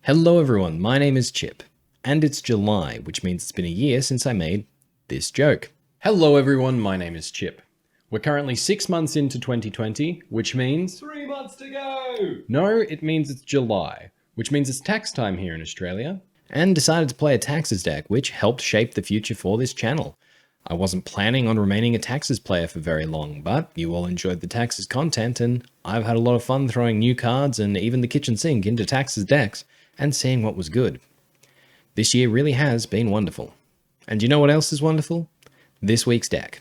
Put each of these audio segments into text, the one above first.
Hello everyone, my name is Chip, and it's July, which means it's been a year since I made this joke. Hello everyone, my name is Chip. We're currently 6 months into 2020, which means 3 months to go! No, it means it's July, which means it's tax time here in Australia. And decided to play a Taxes deck, which helped shape the future for this channel. I wasn't planning on remaining a Taxes player for very long, but you all enjoyed the Taxes content, and I've had a lot of fun throwing new cards and even the kitchen sink into Taxes decks, and seeing what was good. This year really has been wonderful. And you know what else is wonderful? This week's deck.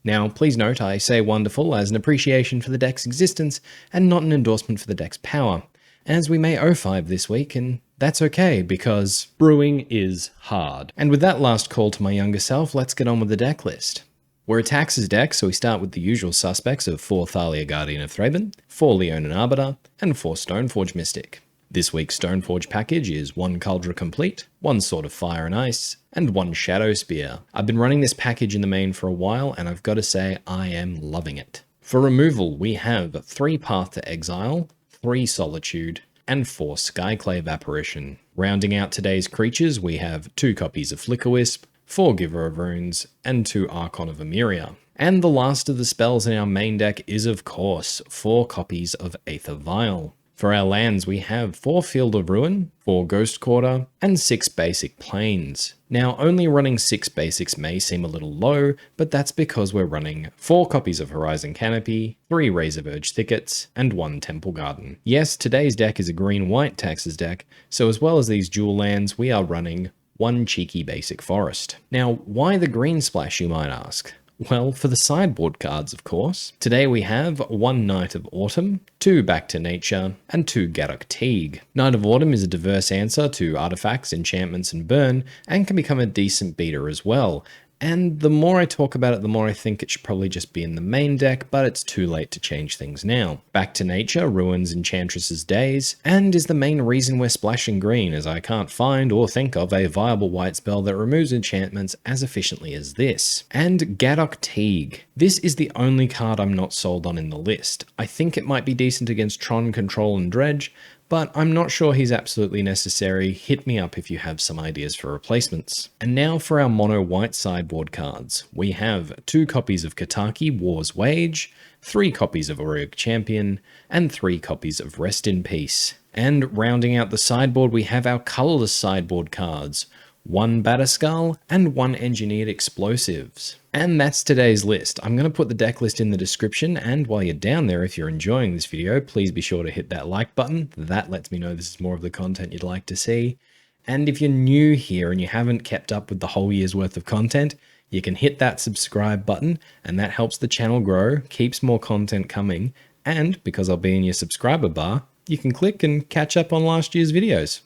Now, please note I say wonderful as an appreciation for the deck's existence and not an endorsement for the deck's power, as we may 0-5 this week, and that's okay because brewing is hard. And with that last call to my younger self, let's get on with the deck list. We're a Taxes deck, so we start with the usual suspects of 4 Thalia Guardian of Thraben, 4 Leonin Arbiter, and 4 Stoneforge Mystic. This week's Stoneforge package is 1 Kaldra Compleat, 1 Sword of Fire and Ice, and 1 Shadowspear. I've been running this package in the main for a while, and I've got to say I am loving it. For removal, we have 3 Path to Exile, 3 Solitude, and 4 Skyclave Apparition. Rounding out today's creatures, we have 2 copies of Flickerwisp, 4 Giver of Runes, and 2 Archon of Emeria. And the last of the spells in our main deck is, of course, 4 copies of Aether Vial. For our lands, we have 4 Field of Ruin, 4 Ghost Quarter, and 6 basic plains. Now, only running 6 basics may seem a little low, but that's because we're running 4 copies of Horizon Canopy, 3 Razorverge Thickets, and 1 Temple Garden. Yes, today's deck is a green-white Taxes deck, so as well as these dual lands, we are running 1 cheeky basic forest. Now, why the green splash, you might ask? Well, for the sideboard cards, of course. Today we have 1 Knight of Autumn, 2 Back to Nature, and 2 Gaddock Teeg. Knight of Autumn is a diverse answer to artifacts, enchantments, and burn, and can become a decent beater as well. And the more I talk about it, the more I think it should probably just be in the main deck, but it's too late to change things now. Back to Nature ruins Enchantress's days, and is the main reason we're splashing green, as I can't find or think of a viable white spell that removes enchantments as efficiently as this. And Gaddock Teeg. This is the only card I'm not sold on in the list. I think it might be decent against Tron, Control, and Dredge, but I'm not sure he's absolutely necessary. Hit me up if you have some ideas for replacements. And now for our mono white sideboard cards. We have 2 copies of Kataki, War's Wage, 3 copies of Auriok Champion, and 3 copies of Rest in Peace. And rounding out the sideboard, we have our colorless sideboard cards. 1 Batterskull, and 1 Engineered Explosives. And that's today's list. I'm going to put the deck list in the description, and while you're down there, if you're enjoying this video, please be sure to hit that like button. That lets me know this is more of the content you'd like to see. And if you're new here and you haven't kept up with the whole year's worth of content, you can hit that subscribe button, and that helps the channel grow, keeps more content coming, and because I'll be in your subscriber bar, you can click and catch up on last year's videos.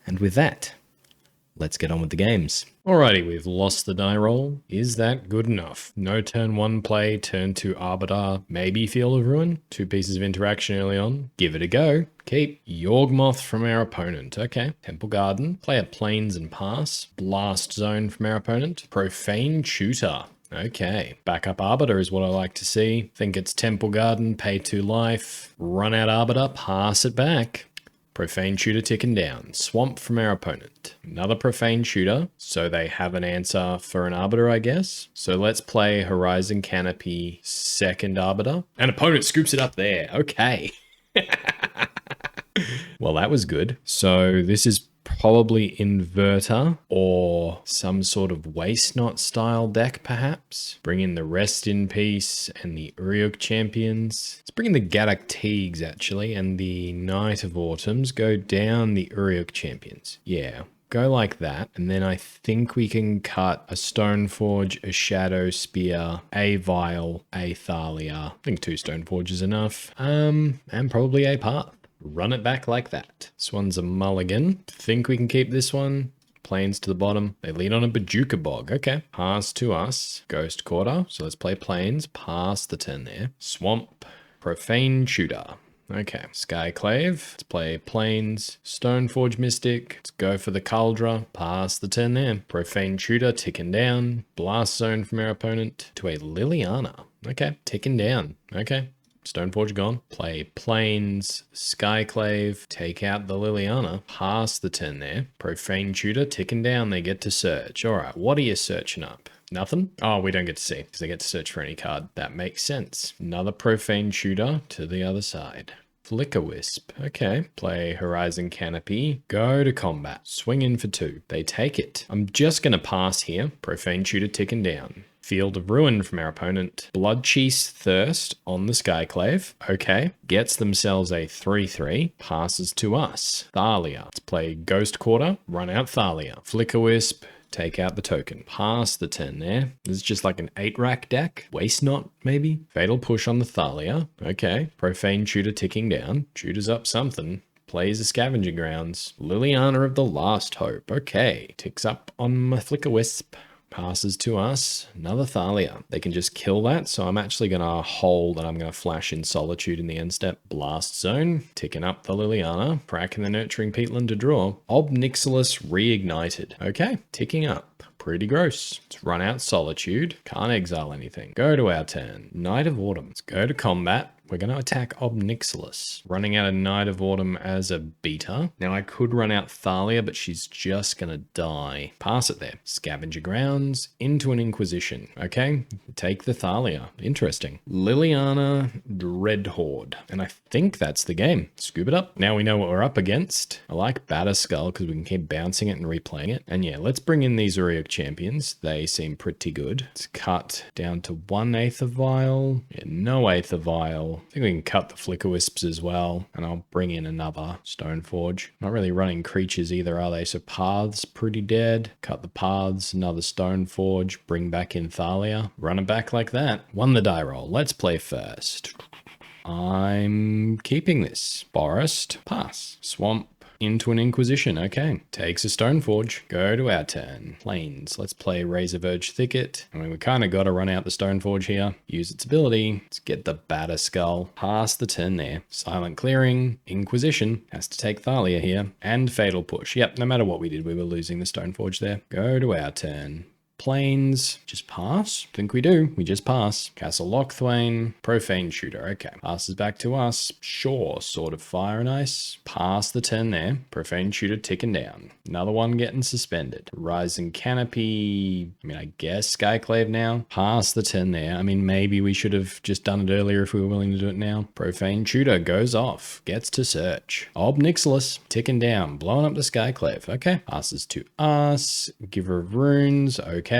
And with that, let's get on with the games. Alrighty, we've lost the die roll. Is that good enough? No turn 1 play, turn 2 Arbiter, maybe Field of Ruin, 2 pieces of interaction early on. Give it a go. Keep Yawgmoth from our opponent. Okay. Temple Garden, play a Plains and pass. Blast Zone from our opponent. Profane Tutor. Okay. Backup Arbiter is what I like to see. Think it's Temple Garden, pay 2 life, run out Arbiter, pass it back. Profane Shooter ticking down. Swamp from our opponent. Another Profane Shooter, so they have an answer for an Arbiter, I guess. So let's play Horizon Canopy, 2nd Arbiter. And opponent scoops it up there. Okay. Well, that was good. So this is probably Inverter or some sort of Waste Not style deck, perhaps. Bring in the Rest in Peace and the Auriok Champions. Let's bring in the Gaddock Teegs, actually, and the Knight of Autumns. Go down the Auriok Champions. Yeah, go like that. And then I think we can cut a Stoneforge, a Shadowspear, a Vial, a Thalia. I think 2 Stoneforge is enough. And probably a Path. Run it back like that. This one's a mulligan. Think we can keep this one. Plains to the bottom. They lead on a Bajuka Bog. Okay. Pass to us. Ghost Quarter. So let's play Plains. Pass the turn there. Swamp. Profane Shooter. Okay. Skyclave. Let's play Plains. Stoneforge Mystic. Let's go for the Kaldra. Pass the turn there. Profane Shooter ticking down. Blast Zone from our opponent to a Liliana. Okay. Ticking down. Okay. Stoneforge gone. Play Plains, Skyclave, take out the Liliana, pass the turn there. Profane Tutor ticking down, they get to search. All right, what are you searching up? Nothing? Oh, we don't get to see because they get to search for any card. That makes sense. Another Profane Tutor to the other side. Flickerwisp. Okay. Play Horizon Canopy. Go to combat. Swing in for 2. They take it. I'm just going to pass here. Profane Tutor ticking down. Field of Ruin from our opponent. Bloodchief's Thirst on the Skyclave. Okay. Gets themselves a 3/3. Passes to us. Thalia. Let's play Ghost Quarter. Run out Thalia. Flickerwisp. Take out the token. Pass the turn there. This is just like an 8-rack deck. Waste Not, maybe? Fatal Push on the Thalia. Okay. Profane Tutor ticking down. Tutors up something. Plays the Scavenger Grounds. Liliana of the Last Hope. Okay. Ticks up on my Flickerwisp. Passes to us. Another Thalia. They can just kill that, so I'm actually going to hold and I'm going to flash in Solitude in the end step. Blast Zone. Ticking up the Liliana. Cracking the Nurturing Peatland to draw. Ob Nixilis Reignited. Okay. Ticking up. Pretty gross. Let's run out Solitude. Can't exile anything. Go to our turn. Night of Autumn. Let's go to combat. We're going to attack Ob Nixilis. Running out a Night of Autumn as a beta. Now I could run out Thalia, but she's just going to die. Pass it there. Scavenger Grounds into an Inquisition. Okay, take the Thalia. Interesting. Liliana Dread Horde. And I think that's the game. Scoop it up. Now we know what we're up against. I like Batterskull because we can keep bouncing it and replaying it. And yeah, let's bring in these Auriok Champions. They seem pretty good. Let's cut down to 1 Aether Vial. Yeah, no Aether Vial. I think we can cut the Flickerwisps as well, and I'll bring in another Stoneforge. Not really running creatures either, are they? So Paths pretty dead. Cut the Paths, another Stoneforge, bring back in Thalia. Run it back like that. Won the die roll. Let's play first. I'm keeping this. Forest, pass. Swamp, into an Inquisition. Okay. Takes a Stoneforge. Go to our turn. Plains. Let's play Razorverge Thicket. I mean, we kind of got to run out the Stoneforge here. Use its ability. Let's get the Batterskull. Pass the turn there. Silent Clearing. Inquisition. Has to take Thalia here. And Fatal Push. Yep, no matter what we did, we were losing the Stoneforge there. Go to our turn. Plains, just pass? Think we do. We just pass. Castle Lochthwain, Profane Shooter. Okay. Passes back to us. Sure. Sword of Fire and Ice. Pass the turn there. Profane Shooter ticking down. Another one getting suspended. Horizon Canopy. I mean, I guess Skyclave now. Pass the turn there. I mean, maybe we should have just done it earlier if we were willing to do it now. Profane Shooter goes off. Gets to search. Ob Nixilis ticking down. Blowing up the Skyclave. Okay. Passes to us. Giver of Runes. Okay.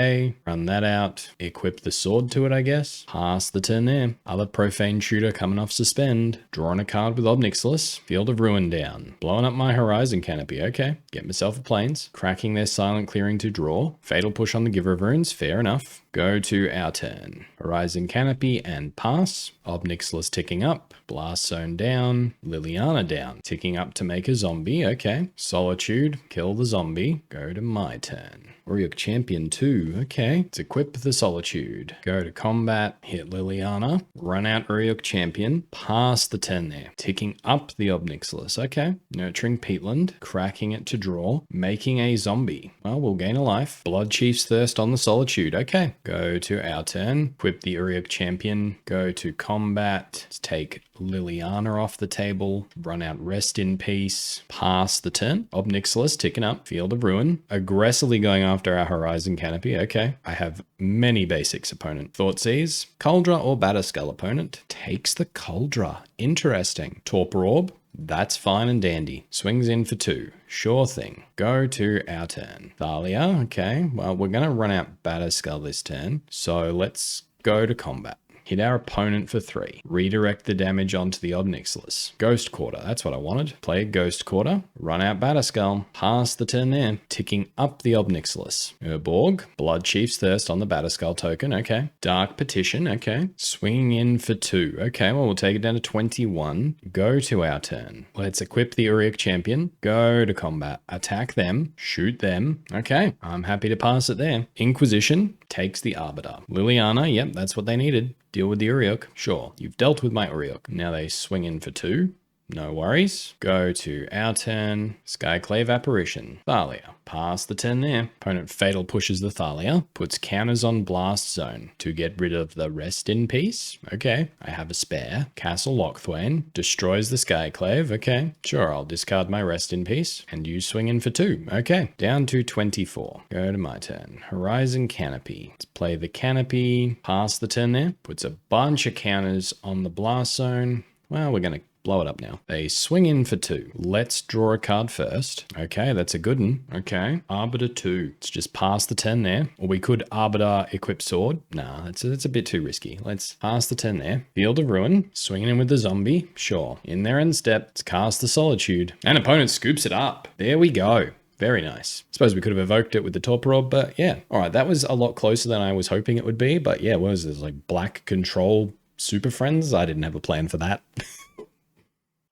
Run that out. Equip the sword to it, I guess. Pass the turn there. Other Profane Shooter coming off suspend. Drawing a card with Ob Nixilis. Field of Ruin down. Blowing up my Horizon Canopy. Okay. Get myself a Plains. Cracking their Silent Clearing to draw. Fatal Push on the Giver of Runes. Fair enough. Go to our turn. Horizon Canopy and pass. Ob Nixilis ticking up. Blast Zone down. Liliana down. Ticking up to make a zombie. Okay. Solitude. Kill the zombie. Go to my turn. Auriok Champion 2. Okay. Let's equip the Solitude. Go to combat. Hit Liliana. Run out Auriok Champion. Pass the turn there. Ticking up the Ob Nixilis. Okay. Nurturing Peatland. Cracking it to draw. Making a zombie. Well, we'll gain a life. Bloodchief's Thirst on the Solitude. Okay. Go to our turn. Equip the Auriok Champion. Go to combat. Let's take Liliana off the table. Run out Rest in Peace. Pass the turn. Ob Nixilis ticking up. Field of Ruin. Aggressively going after our Horizon Canopy. Okay. I have many basics opponent. Thoughtseize. Kaldra or Batterskull opponent. Takes the Kaldra. Interesting. Torpor Orb. That's fine and dandy. Swings in for 2. Sure thing. Go to our turn. Thalia. Okay. Well, we're going to run out Batterskull this turn. So let's go to combat. Hit our opponent for 3. Redirect the damage onto the Ob Nixilis. Ghost Quarter, that's what I wanted. Play Ghost Quarter, run out Batterskull, pass the turn there, ticking up the Ob Nixilis. Urborg, Bloodchief's Thirst on the Batterskull token, okay. Dark Petition, okay. Swinging in for 2. Okay, well, we'll take it down to 21. Go to our turn. Let's equip the Auriok Champion. Go to combat. Attack them. Shoot them. Okay, I'm happy to pass it there. Inquisition takes the Arbiter. Liliana, yep, that's what they needed. Deal with the Auriok. Sure, you've dealt with my Auriok. Now they swing in for 2. No worries. Go to our turn. Skyclave Apparition. Thalia. Pass the turn there. Opponent fatal pushes the Thalia. Puts counters on Blast Zone to get rid of the Rest in Peace. Okay. I have a spare. Castle Lochthwain. Destroys the Skyclave. Okay. Sure, I'll discard my Rest in Peace. And you swing in for 2. Okay. Down to 24. Go to my turn. Horizon Canopy. Let's play the Canopy. Pass the turn there. Puts a bunch of counters on the Blast Zone. Well, we're going to blow it up now. They swing in for 2. Let's draw a card first. Okay, that's a good one. Okay. Arbiter 2. Let's just pass the turn there. Or we could Arbiter equip sword. Nah, that's a bit too risky. Let's pass the turn there. Field of Ruin. Swinging in with the zombie. Sure. In there end step. Let's cast the Solitude. And opponent scoops it up. There we go. Very nice. Suppose we could have evoked it with the Torpor Orb, but yeah. All right, that was a lot closer than I was hoping it would be. But yeah, what was this? Like Black Control Super Friends? I didn't have a plan for that.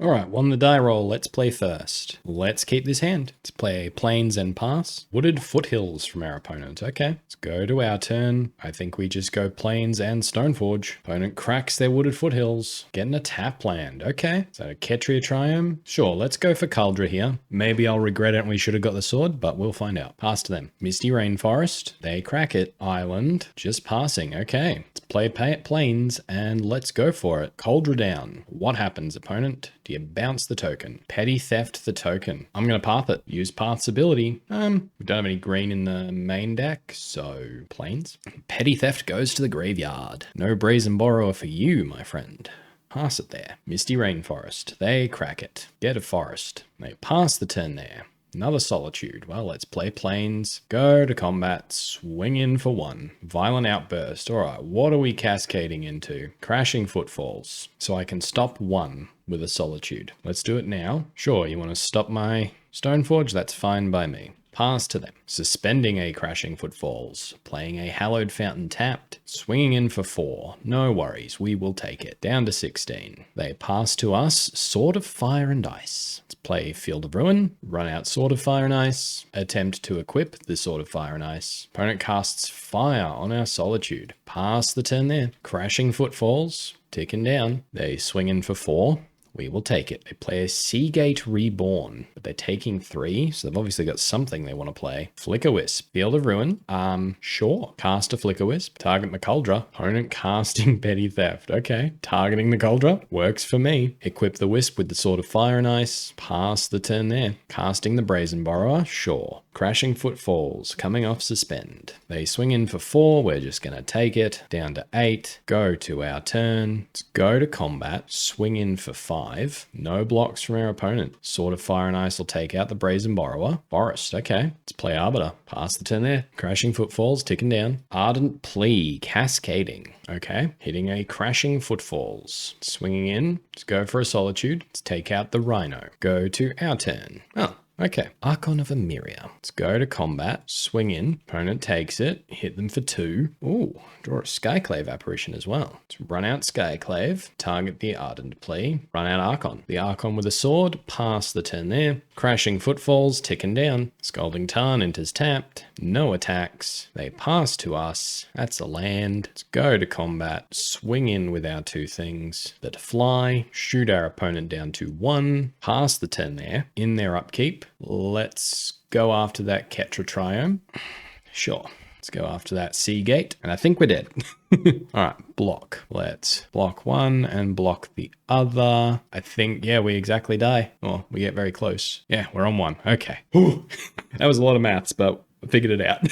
All right, won the die roll. Let's play first. Let's keep this hand. Let's play Plains and pass. Wooded Foothills from our opponent. Okay, let's go to our turn. I think we just go Plains and Stoneforge. Opponent cracks their Wooded Foothills. Getting a tap land. Okay, is that a Ketria Triumph? Sure, let's go for Kaldra here. Maybe I'll regret it and we should have got the sword, but we'll find out. Pass to them. Misty Rainforest. They crack it. Island. Just passing. Okay, let's play Plains and let's go for it. Kaldra down. What happens, opponent? Do you bounce the token? Petty Theft the token. I'm going to path it. Use Path's ability. We don't have any green in the main deck, so Plains. Petty Theft goes to the graveyard. No Brazen Borrower for you, my friend. Pass it there. Misty Rainforest. They crack it. Get a forest. They pass the turn there. Another Solitude. Well, let's play Plains. Go to combat. Swing in for 1. Violent Outburst. All right, what are we cascading into? Crashing Footfalls. So I can stop 1 with a Solitude. Let's do it now. Sure, you want to stop my Stoneforge? That's fine by me. Pass to them. Suspending a Crashing Footfalls. Playing a Hallowed Fountain tapped. Swinging in for 4. No worries, we will take it. Down to 16. They pass to us. Sword of Fire and Ice. Let's play Field of Ruin. Run out Sword of Fire and Ice. Attempt to equip the Sword of Fire and Ice. Opponent casts Fire on our Solitude. Pass the turn there. Crashing Footfalls. Ticking down. They swing in for 4. We will take it. They play a Seagate Reborn, but they're taking 3, so they've obviously got something they want to play. Flickerwisp. Field of Ruin. Sure. Cast a Flickerwisp. Target the Kaldra. Opponent casting Petty Theft. Okay. Targeting the Kaldra. Works for me. Equip the Wisp with the Sword of Fire and Ice. Pass the turn there. Casting the Brazen Borrower. Sure. Crashing Footfalls. Coming off Suspend. They swing in for 4. We're just going to take it. Down to 8. Go to our turn. Let's go to combat. Swing in for 5. No blocks from our opponent. Sword of Fire and Ice will take out the Brazen Borrower. Forest. Okay. Let's play Arbiter. Pass the turn there. Crashing Footfalls. Ticking down. Ardent Plea. Cascading. Okay. Hitting a Crashing Footfalls. Swinging in. Let's go for a Solitude. Let's take out the Rhino. Go to our turn. Oh. Okay, Archon of Emeria. Let's go to combat, swing in, opponent takes it, hit them for 2. Ooh, draw a Skyclave Apparition as well. Let's run out Skyclave, target the Ardent Plea, run out Archon. The Archon with a sword, pass the turn there. Crashing Footfalls, ticking down. Scalding Tarn enters tapped. No attacks. They pass to us. That's a land. Let's go to combat, swing in with our 2 things that fly, shoot our opponent down to 1, pass the turn there. In their upkeep, let's go after that Ketria Triumph. Sure. Let's go after that Seagate. And I think we're dead. All right, block. Let's block 1 and block the other. I think, yeah, we exactly die. Oh, we get very close. Yeah, we're on 1. Okay. That was a lot of maths, but I figured it out.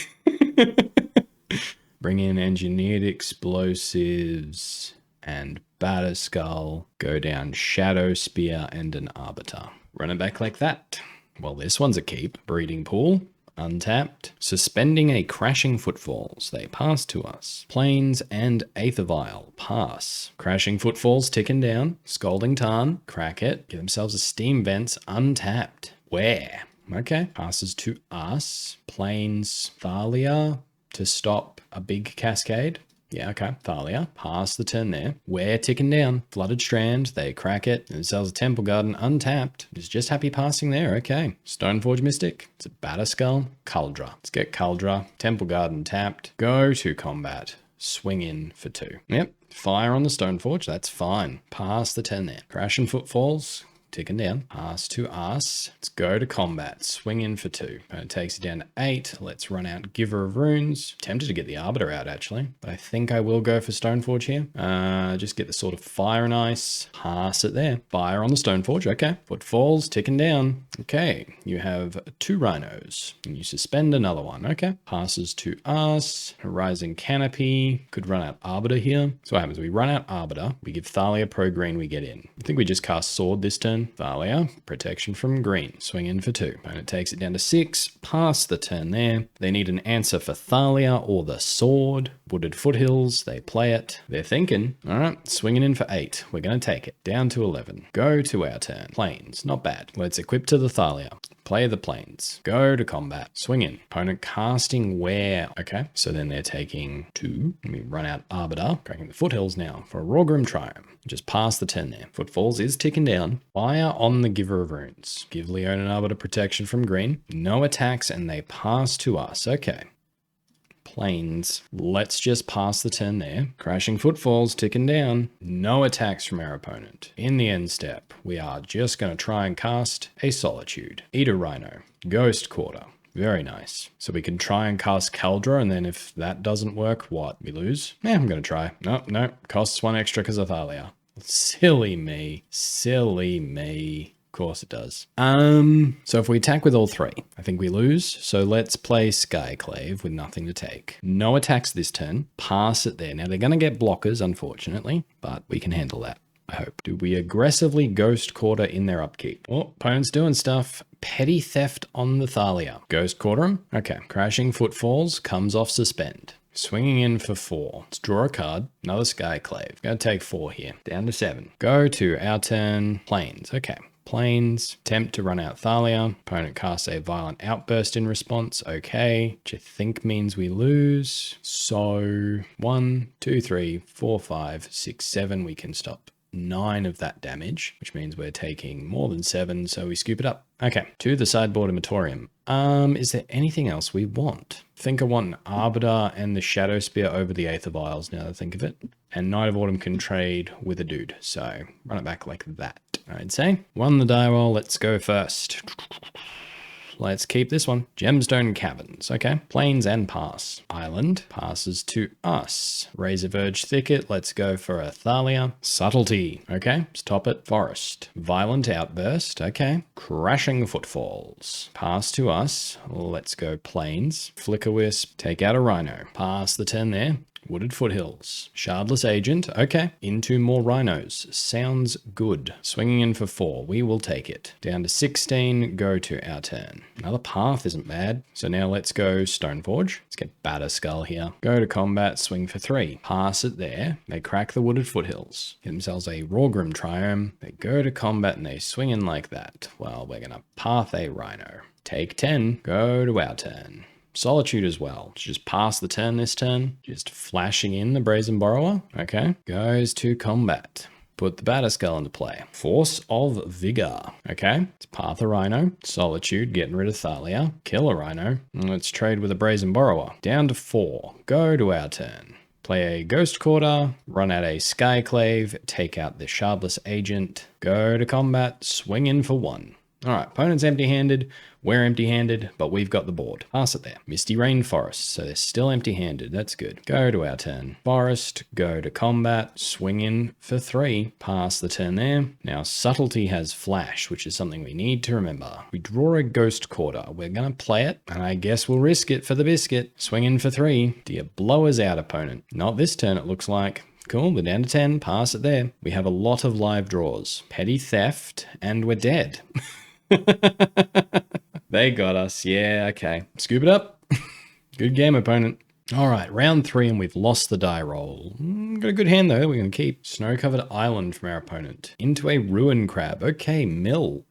Bring in Engineered Explosives and Batterskull. Go down Shadowspear and an Arbiter. Run it back like that. Well, this one's a keep. Breeding Pool. Untapped. Suspending a Crashing Footfalls. They pass to us. Plains and Aether Vial. Pass. Crashing Footfalls ticking down. Scalding Tarn. Crack it. Give themselves a Steam Vents. Untapped. Where? Okay. Passes to us. Plains Thalia to stop a big cascade. Yeah, okay. Thalia. Pass the turn there. We're ticking down. Flooded Strand. They crack it. Themselves a Temple Garden untapped. Is just happy passing there. Okay. Stoneforge Mystic. It's a Batterskull. Kaldra. Let's get Kaldra. Temple Garden tapped. Go to combat. Swing in for 2. Yep. Fire on the Stoneforge. That's fine. Pass the turn there. Crash and Footfalls. ticking down. Pass to us. Let's go to combat. Swing in for 2. It takes it down to 8. Let's run out Giver of Runes. Tempted to get the Arbiter out, actually. But I think I will go for Stoneforge here. Just get the Sword of Fire and Ice. Pass it there. Fire on the Stoneforge. Okay. Footfalls ticking down. Okay. You have 2 Rhinos. And you suspend another one. Okay. Passes to us. Horizon Canopy. Could run out Arbiter here. So what happens? We run out Arbiter. We give Thalia pro green. We get in. I think we just cast Sword this turn. Thalia, protection from green. Swing in for 2. Opponent takes it down to 6. Pass the turn there. They need an answer for Thalia or the Sword. Wooded Foothills. They play it. They're thinking. All right, swinging in for 8. We're going to take it. Down to 11. Go to our turn. Plains. Not bad. Let's equip to the Thalia. Play the Plains. Go to combat. Swing in. Opponent casting where? Okay, so then they're taking 2. Let me run out Arbiter. Cracking the Foothills now for a Rorgrim Triumph. Just pass the turn there. Footfalls is ticking down. Fire on the Giver of Runes. Give Leonin Arbiter protection from green. No attacks and they pass to us. Okay. Plains. Let's just pass the turn there. Crashing Footfalls ticking down. No attacks from our opponent. In the end step, we are just going to try and cast a Solitude. Eat a Rhino. Ghost Quarter. Very nice. So we can try and cast Kaldra, and then if that doesn't work, what? We lose? Yeah, I'm going to try. No. Costs 1 extra because of Thalia. Silly me. Silly me. Of course it does. So if we attack with all 3, I think we lose. So let's play Skyclave with nothing to take. No attacks this turn. Pass it there. Now they're going to get blockers, unfortunately, but we can handle that, I hope. Do we aggressively Ghost Quarter in their upkeep? Oh, opponent's doing stuff. Petty Theft on the Thalia. Ghost Quarter him. Okay. Crashing Footfalls comes off suspend. Swinging in for 4. Let's draw a card. Another Skyclave. Gonna take 4 here. Down to 7. Go to our turn. Plains. Okay. Plains. Attempt to run out Thalia. Opponent casts a Violent Outburst in response. Okay. Which I think means we lose. So 1, 2, 3, 4, 5, 6, 7. We can stop 9 of that damage, which means we're taking more than 7, so we scoop it up. Okay, to the Sideboard Amatorium. Is there anything else we want? I think I want an Arbiter and the Shadowspear over the Aether Vials now that I think of it. And Knight of Autumn can trade with a dude, so run it back like that, I'd say. Won the die roll, let's go first. Let's keep this one. Gemstone Caverns. Okay. Plains and pass. Island passes to us. Razorverge Thicket. Let's go for a Thalia. Subtlety. Okay. Let's top it. Forest. Violent Outburst. Okay. Crashing Footfalls. Pass to us. Let's go Plains. Flickerwisp. Take out a Rhino. Pass the turn there. Wooded Foothills. Shardless Agent. Okay. Into more Rhinos. Sounds good. Swinging in for 4. We will take it. Down to 16. Go to our turn. Another path isn't bad. So now let's go Stoneforge. Let's get Batterskull here. Go to combat. Swing for 3. Pass it there. They crack the Wooded Foothills. Get themselves a Rorgrim Triumph. They go to combat and they swing in like that. Well, we're going to path a Rhino. Take 10. Go to our turn. Solitude as well. Just pass the turn this turn. Just flashing in the Brazen Borrower. Okay. Goes to combat. Put the Batterskull into play. Force of Vigor. Okay. Let's path a Rhino. Solitude, getting rid of Thalia. Kill a Rhino. And let's trade with a Brazen Borrower. Down to 4. Go to our turn. Play a Ghost Quarter. Run out a Skyclave. Take out the Shardless Agent. Go to combat. Swing in for 1. All right, opponent's empty-handed, we're empty-handed, but we've got the board. Pass it there. Misty Rainforest, so they're still empty-handed. That's good. Go to our turn. Forest, go to combat, swing in for 3. Pass the turn there. Now, Subtlety has Flash, which is something we need to remember. We draw a Ghost Quarter. We're going to play it, and I guess we'll risk it for the biscuit. Swing in for 3. Do you blow us out, opponent? Not this turn, it looks like. Cool, we're down to 10. Pass it there. We have a lot of live draws. Petty Theft, and we're dead. They got us. Yeah, okay. Scoop it up. Good game, opponent. All right, round 3, and we've lost the die roll. Got a good hand, though. We're going to keep Snow-Covered Island from our opponent. Into a Ruin Crab. Okay, Mill.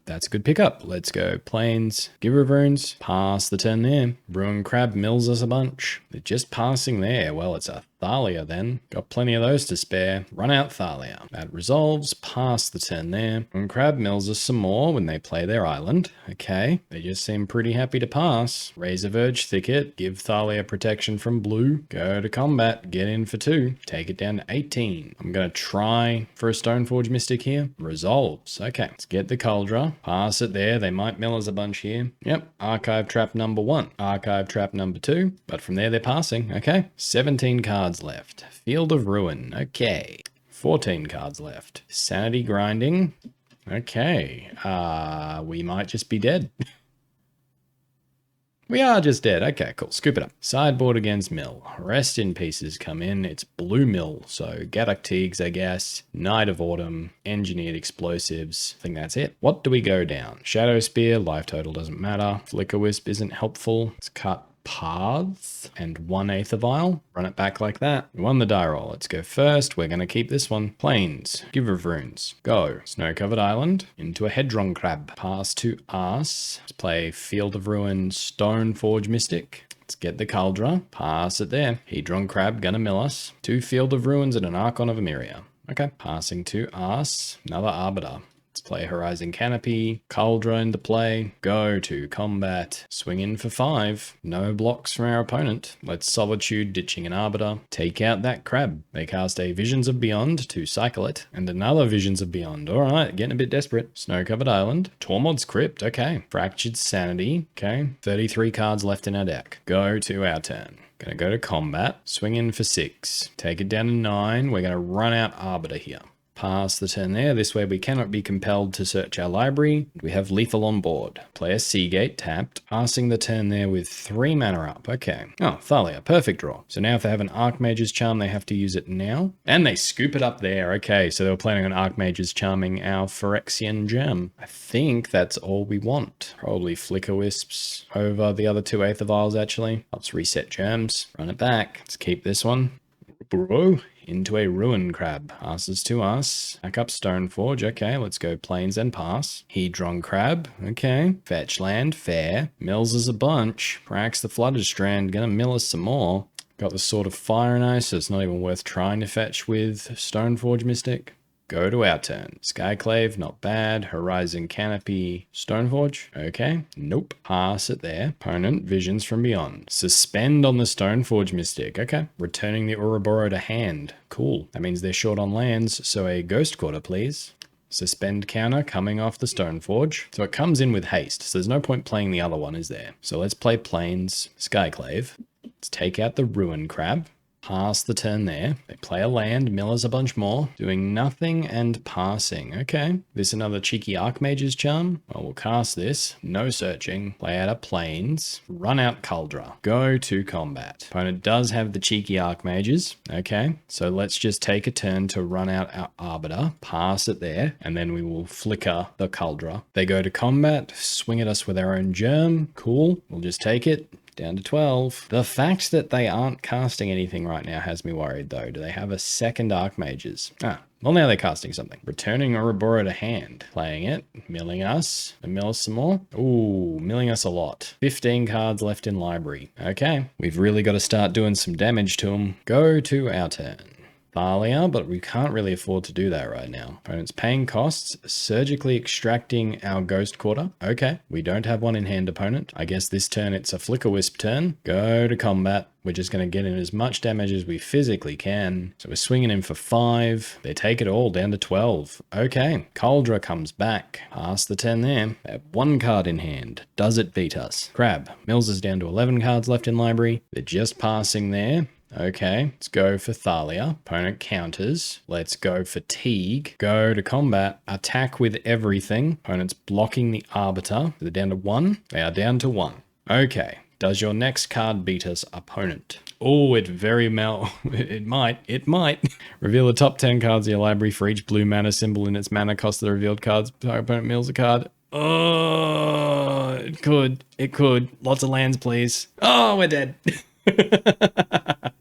That's a good pickup. Let's go Plains. Giver of Runes. Pass the turn there. Ruin Crab mills us a bunch. They're just passing there. Well, it's a Thalia then. Got plenty of those to spare. Run out Thalia. That resolves. Pass the turn there. And Crab mills us some more when they play their island. Okay. They just seem pretty happy to pass. Razorverge Thicket. Give Thalia protection from blue. Go to combat. Get in for 2. Take it down to 18. I'm going to try for a Stoneforge Mystic here. Resolves. Okay. Let's get the Kaldra. Pass it there. They might mill us a bunch here. Yep. Archive trap number 1. Archive trap number 2. But from there they're passing. Okay. 17 cards left. Field of Ruin. Okay. 14 cards left. Sanity grinding. Okay. We might just be dead. We are just dead. Okay, cool. Scoop it up. Sideboard against mill. Rest in pieces come in. It's blue mill. So Gaddock Teegs, I guess. Night of Autumn. Engineered explosives. I think that's it. What do we go down? Shadowspear. Life total doesn't matter. Flickerwisp isn't helpful. Let's cut paths and 1 Aether Vial. Run it back like that. We won the die roll. Let's go first. We're going to keep this one. Plains. Giver of Runes. Go. Snow-covered island. Into a Hedron Crab. Pass to us. Let's play Field of Ruin, Stoneforge Mystic. Let's get the Kaldra. Pass it there. Hedron Crab gonna mill us. 2 Field of Ruins and an Archon of Emeria. Okay. Passing to us. Another Arbiter. Let's play Horizon Canopy, Kaldra into play, go to combat, swing in for 5, no blocks from our opponent. Let's Solitude, ditching an Arbiter, take out that crab. They cast a Visions of Beyond to cycle it, and another Visions of Beyond. Alright, getting a bit desperate. Snow-covered island, Tormod's Crypt, okay. Fractured Sanity, okay. 33 cards left in our deck. Go to our turn. Gonna go to combat, swing in for 6, take it down to 9, we're gonna run out Arbiter here. Pass the turn there. This way we cannot be compelled to search our library. We have lethal on board. Play a Seagate tapped. Passing the turn there with 3 mana up. Okay. Oh, Thalia. Perfect draw. So now if they have an Archmage's Charm, they have to use it now. And they scoop it up there. Okay, so they were planning on Archmage's Charming our Phyrexian Gem. I think that's all we want. Probably Flickerwisps over the other 2 Aether Vials actually. Helps reset germs. Run it back. Let's keep this one. Bro. Into a Ruin Crab. Passes to us. Back up Stoneforge. Okay, let's go Plains and pass. Hedron Crab. Okay. Fetch land. Fair. Mills us a bunch. Cracks the Flooded Strand. Gonna mill us some more. Got the Sword of Fire and Ice, so it's not even worth trying to fetch with Stoneforge Mystic. Go to our turn. Skyclave, not bad. Horizon Canopy, Stoneforge. Okay, nope. Pass it there. Opponent, Visions from Beyond. Suspend on the Stoneforge Mystic. Okay, returning the Ouroboros to hand. Cool. That means they're short on lands, so a Ghost Quarter, please. Suspend counter coming off the Stoneforge. So it comes in with haste, so there's no point playing the other one, is there? So let's play Plains, Skyclave. Let's take out the Ruin Crab. Pass the turn there. They play a land, mill us a bunch more. Doing nothing and passing. Okay. This another cheeky Archmage's Charm. Well, we'll cast this. No searching. Play out a Plains. Run out Kaldra. Go to combat. Opponent does have the cheeky Archmages. Okay. So let's just take a turn to run out our Arbiter. Pass it there. And then we will flicker the Kaldra. They go to combat. Swing at us with our own Germ. Cool. We'll just take it. Down to 12. The fact that they aren't casting anything right now has me worried though. Do they have a second Archmages? Well now they're casting something. Returning Ouroboros to hand. Playing it. Milling us. And mill us some more. Ooh, milling us a lot. 15 cards left in library. Okay. We've really got to start doing some damage to them. Go to our turn. Thalia, but we can't really afford to do that right now. Opponent's paying costs, surgically extracting our Ghost Quarter. Okay, we don't have one in hand, opponent. I guess this turn it's a Flickerwisp turn. Go to combat. We're just going to get in as much damage as we physically can. So we're swinging in for 5. They take it all down to 12. Okay, Kaldra comes back. Pass the turn there. They have 1 card in hand. Does it beat us? Crab mills us down to 11 cards left in library. They're just passing there. Okay, let's go for Thalia. Opponent counters. Let's go for Teeg. Go to combat. Attack with everything. Opponent's blocking the Arbiter. They're down to 1. They are down to 1. Okay. Does your next card beat us, opponent? Oh, it might. It might. Reveal the top 10 cards of your library for each blue mana symbol in its mana cost of the revealed cards. Opponent mills a card. Oh, it could. It could. Lots of lands, please. Oh, we're dead.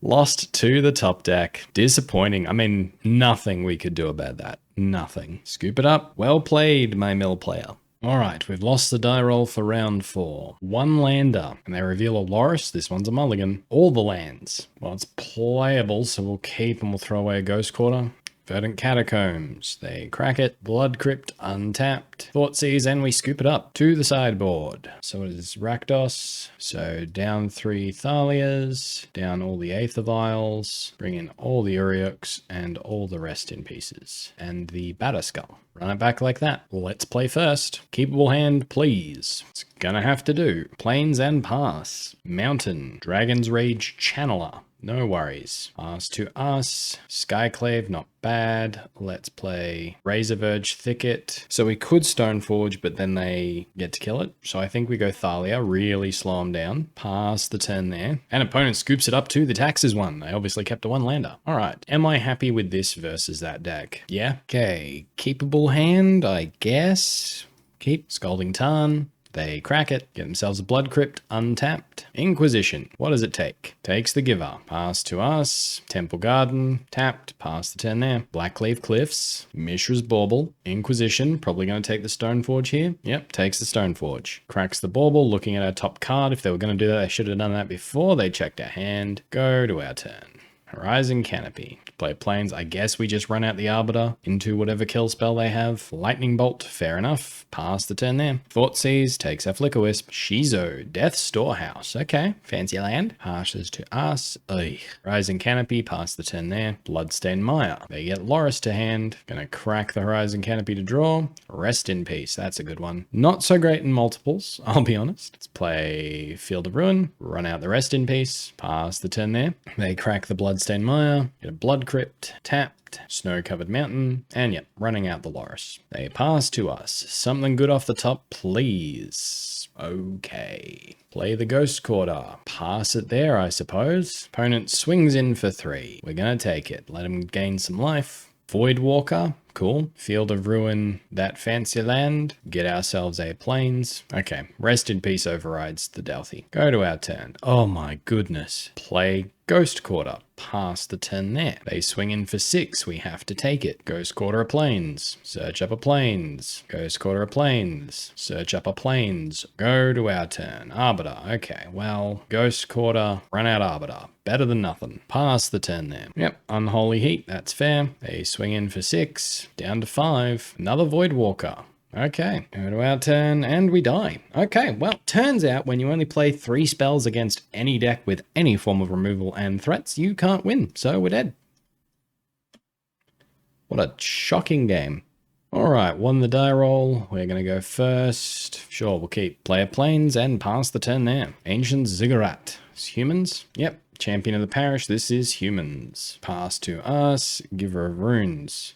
Lost to the top deck. Disappointing. I mean, nothing we could do about that. Nothing. Scoop it up. Well played, my mill player. Alright, we've lost the die roll for round 4. One lander, and they reveal a Loris. This one's a mulligan. All the lands. Well, it's playable, so we'll keep and we'll throw away a Ghost Quarter. Verdant Catacombs. They crack it. Blood Crypt untapped. Thoughtseize, and we scoop it up to the sideboard. So it is Rakdos. So down 3 Thalias. Down all the Aether Vials. Bring in all the Aurioks and all the rest in pieces. And the Batterskull. Run it back like that. Let's play first. Keepable hand, please. It's gonna have to do. Plains and pass. Mountain. Dragon's Rage Channeler. No worries. Pass to us. Skyclave, not bad. Let's play Razorverge Thicket. So we could Stoneforge, but then they get to kill it. So I think we go Thalia, really slow them down. Pass the turn there. And opponent scoops it up to the taxes one. They obviously kept a 1 lander. All right. Am I happy with this versus that deck? Yeah. Okay. Keepable hand, I guess. Keep Scalding Tarn. They crack it, get themselves a Blood Crypt, untapped. Inquisition, what does it take? Takes the Giver, pass to us. Temple Garden, tapped, pass the turn there. Blackleaf Cliffs, Mishra's Bauble. Inquisition, probably going to take the Stoneforge here. Yep, takes the Stoneforge. Cracks the Bauble, looking at our top card. If they were going to do that, they should have done that before they checked our hand. Go to our turn. Horizon Canopy. Play Plains. I guess we just run out the Arbiter into whatever kill spell they have. Lightning Bolt. Fair enough. Pass the turn there. Thoughtseize. Takes our Flickerwisp. Shizo. Death Storehouse. Okay. Fancy land. Passes to us. Ugh. Horizon Canopy. Pass the turn there. Bloodstained Mire. They get Loris to hand. Gonna crack the Horizon Canopy to draw. Rest in peace. That's a good one. Not so great in multiples, I'll be honest. Let's play Field of Ruin. Run out the Rest in Peace. Pass the turn there. They crack the Bloodstained Mire. Get a Blood Crypt. Tapped. Snow-covered mountain. And yep, running out the Loris. They pass to us. Something good off the top, please. Okay. Play the Ghost Quarter. Pass it there, I suppose. Opponent swings in for 3. We're gonna take it. Let him gain some life. Voidwalker. Cool. Field of Ruin, that fancy land. Get ourselves a Plains. Okay. Rest in Peace overrides the Delphi. Go to our turn. Oh my goodness. Play Ghost Quarter. Pass the turn there. They swing in for 6. We have to take it. Ghost Quarter a Plains. Search up a Plains. Ghost Quarter a Plains. Search up a Plains. Go to our turn. Arbiter. Okay, well, Ghost Quarter, run out Arbiter. Better than nothing. Pass the turn there. Yep, Unholy Heat. That's fair. They swing in for 6. Down to 5. Another Voidwalker. Okay, go to our turn, and we die. Okay, well, turns out when you only play 3 spells against any deck with any form of removal and threats, you can't win, so we're dead. What a shocking game. Alright, won the die roll. We're going to go first. Sure, we'll keep Player Plains and pass the turn there. Ancient Ziggurat. It's humans? Yep. Champion of the Parish, this is humans. Pass to us, Giver of Runes.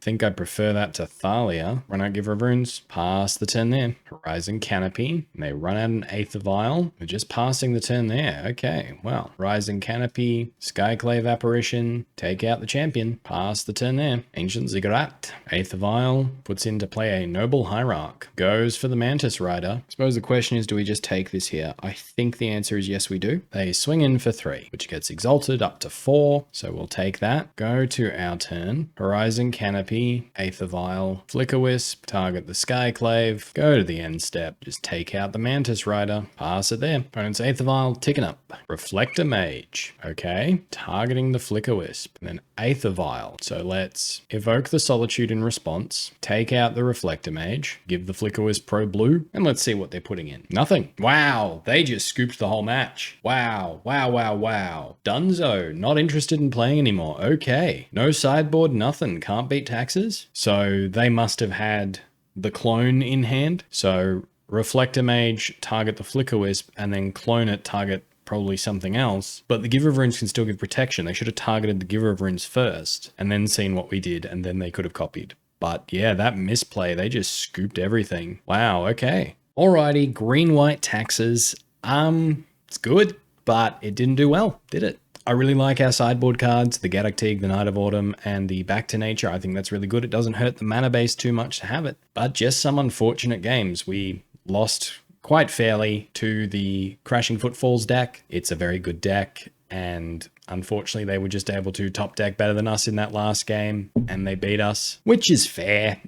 Think I prefer that to Thalia. Run out Giver of Runes, pass the turn there. Horizon Canopy, they run out an Aether Vial. We're just passing the turn there. Okay, well, Horizon Canopy, Skyclave Apparition, take out the champion, pass the turn there. Ancient Ziggurat, Aether Vial, puts into play a Noble Hierarch. Goes for the Mantis Rider. I suppose the question is, do we just take this here? I think the answer is yes, we do. They swing in for 3. Which gets exalted up to 4. So we'll take that. Go to our turn. Horizon Canopy, Aether Vial, Flickerwisp, target the Skyclave, go to the end step, just take out the Mantis Rider, pass it there. Opponent's Aether Vial, ticking up. Reflector Mage. Okay, targeting the Flickerwisp. And then Aether Vial. So let's evoke the Solitude in response, take out the Reflector Mage, give the Flickerwisp Pro Blue, and let's see what they're putting in. Nothing. Wow, they just scooped the whole match. Wow, wow, wow, wow. Wow. Dunzo, not interested in playing anymore. Okay. No sideboard, nothing. Can't beat taxes. So they must have had the clone in hand. So Reflector Mage, target the Flickerwisp, and then clone it, target probably something else. But the Giver of Runes can still give protection. They should have targeted the Giver of Runes first, and then seen what we did, and then they could have copied. But yeah, that misplay, they just scooped everything. Wow, okay. Alrighty, green-white taxes. It's good. But it didn't do well, did it? I really like our sideboard cards, the Gaddock Teeg, the Knight of Autumn, and the Back to Nature. I think that's really good. It doesn't hurt the mana base too much to have it. But just some unfortunate games. We lost quite fairly to the Crashing Footfalls deck. It's a very good deck, and unfortunately they were just able to top deck better than us in that last game, and they beat us, which is fair.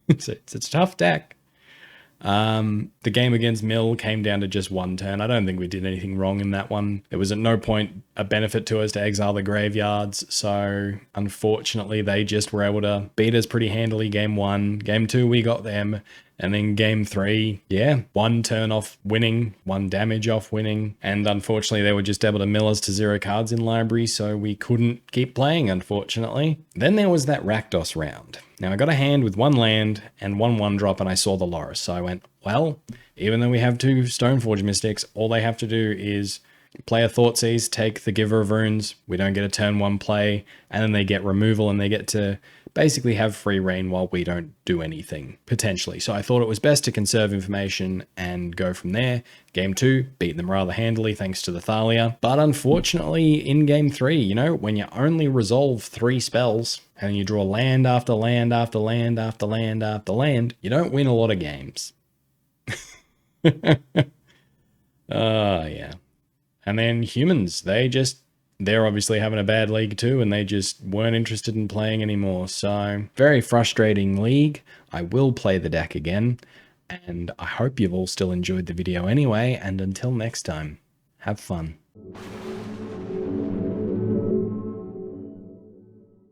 It's a tough deck. The game against Mill came down to just one turn. I don't think we did anything wrong in that one. There was at no point a benefit to us to exile the graveyards, so unfortunately they just were able to beat us pretty handily game 1. Game 2 we got them, and then game 3, yeah, 1 turn off winning, 1 damage off winning, and unfortunately they were just able to mill us to 0 cards in library, so we couldn't keep playing, unfortunately. Then there was that Rakdos round. Now I got a hand with 1 land and 1/1 drop, and I saw the Loris, so I went, well, even though we have 2 Stoneforge Mystics, all they have to do is play a Thoughtseize, take the Giver of Runes, we don't get a turn 1 play, and then they get removal and they get to basically have free reign while we don't do anything, potentially. So I thought it was best to conserve information and go from there. Game 2, beat them rather handily thanks to the Thalia. But unfortunately, in game 3, you know, when you only resolve 3 spells and you draw land after land after land after land after land, you don't win a lot of games. Yeah. And then humans, they're obviously having a bad league too, and they just weren't interested in playing anymore. So very frustrating league. I will play the deck again, and I hope you've all still enjoyed the video anyway. And until next time, have fun.